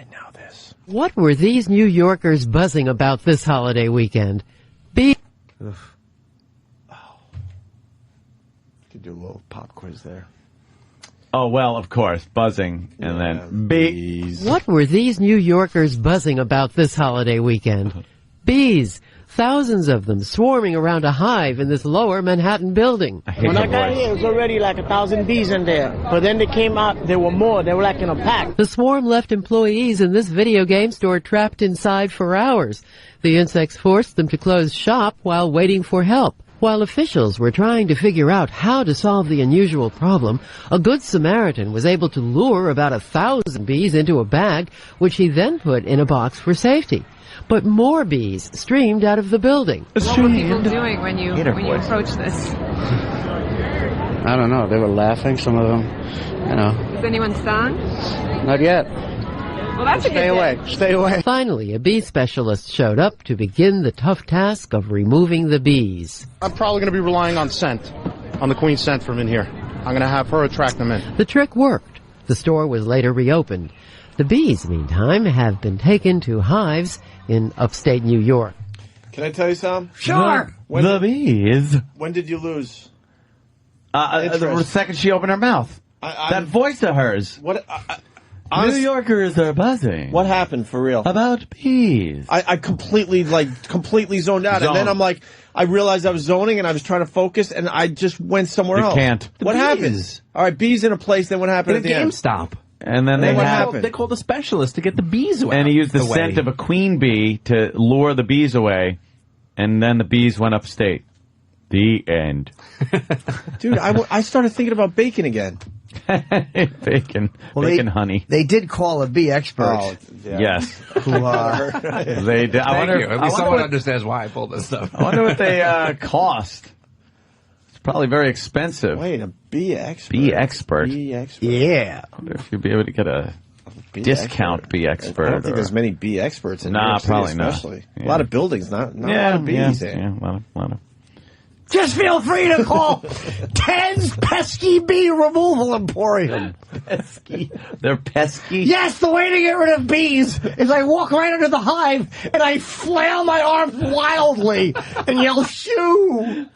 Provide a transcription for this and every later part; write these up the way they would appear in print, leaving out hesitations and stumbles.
And now this. What were these New Yorkers buzzing about this holiday weekend? Bees. Oh. Could do a little pop quiz there. Oh, well, of course, buzzing, and then bees. What were these New Yorkers buzzing about this holiday weekend? Bees. Thousands of them swarming around a hive in this lower Manhattan building. When I got here, it was already like 1,000 bees in there. But then they came out, there were more. They were like in a pack. The swarm left employees in this video game store trapped inside for hours. The insects forced them to close shop while waiting for help. While officials were trying to figure out how to solve the unusual problem, a good Samaritan was able to lure about 1,000 bees into a bag, which he then put in a box for safety. But more bees streamed out of the building. What were people doing when you approached this? I don't know. They were laughing, some of them, you know. Was anyone stung? Not yet. Well, that's a good thing. Stay away. Finally, a bee specialist showed up to begin the tough task of removing the bees. I'm probably going to be relying on scent, on the queen's scent from in here. I'm going to have her attract them in. The trick worked. The store was later reopened. The bees, meantime, have been taken to hives in upstate New York. Can I tell you something? Sure. The bees. When did you lose? The second she opened her mouth. That voice of hers. What? New Yorkers are buzzing. What happened for real? About bees. I completely zoned out. And then I'm like, I realized I was zoning and I was trying to focus and I just went somewhere else. You can't. What happened? All right, bees in a place, then what happened at the end? GameStop. And then they called a specialist to get the bees away. And he used the scent of a queen bee to lure the bees away. And then the bees went upstate. The end. Dude, I started thinking about bacon again. Bacon. Well, bacon honey. They did call a bee expert. Oh, yeah. Yes. Who, they did. Thank you. At least someone understands why I pulled this stuff. I wonder what they cost. It's probably very expensive. Wait, a bee expert? Bee expert. Bee expert. Yeah. I wonder if you'd be able to get a discount bee expert. I don't think there's many bee experts in New York City, probably especially. not. A lot of buildings, not a lot of bees there. Yeah, a lot of. Just feel free to call Ted's Pesky Bee Removal Emporium. Pesky. They're pesky? Yes, the way to get rid of bees is I walk right under the hive and I flail my arms wildly and yell, shoo!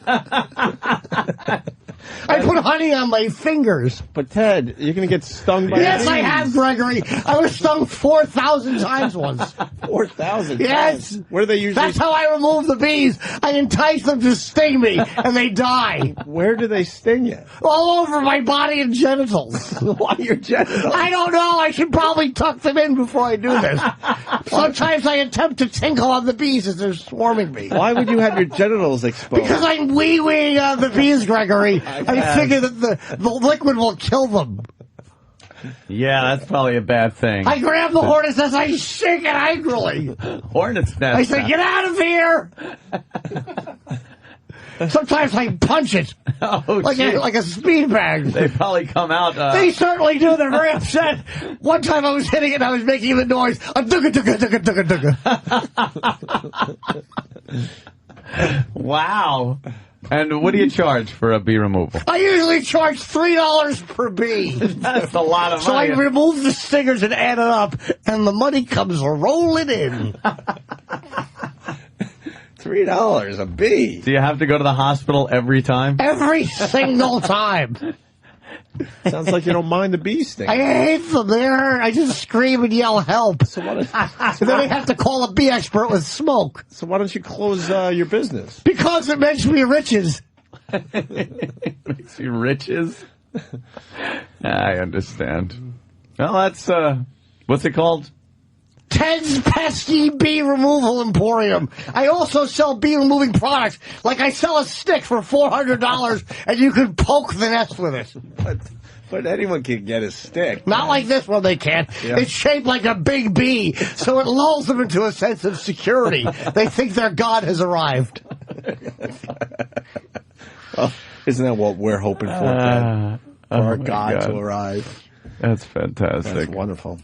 I put honey on my fingers. But Ted, you're going to get stung by Yes, bees. I have, Gregory. I was stung 4,000 times once. 4,000 Yes. times? Where do they usually... That's how I remove the bees. I entice them to sting me, and they die. Where do they sting you? All over my body and genitals. Why your genitals? I don't know. I should probably tuck them in before I do this. Sometimes I attempt to tinkle on the bees as they're swarming me. Why would you have your genitals exposed? Because I'm wee-weeing on the bees, Gregory. I figure that the liquid will kill them. Yeah, that's probably a bad thing. I grab the hornet's nest, I shake it angrily. Hornet's nest. I say, get out of here! Sometimes I punch it. Oh, like a speed bag. They probably come out. They certainly do. They're very upset. One time I was hitting it and I was making the noise. Wow. And what do you charge for a bee removal? I usually charge $3 per bee. That's a lot of So I money. remove the stingers and add it up, and the money comes rolling in. $3 a bee. Do you have to go to the hospital every time? Every single time. Sounds like you don't mind the bee sting. I hate them. They hurt. I just scream and yell help. So what if, And then I have to call a bee expert with smoke. so why don't you close your business? Because it makes me riches. Makes you riches? I understand. Well, that's, what's it called? Ted's Pesky Bee Removal Emporium. I also sell bee removing products. Like I sell a stick for $400 and you can poke the nest with it. But anyone can get a stick. Not like this one, they can't. Yeah. It's shaped like a big bee, so it lulls them into a sense of security. They think their god has arrived. Well, isn't that what we're hoping for, Ted? For our my God God. to arrive. That's fantastic. That's wonderful.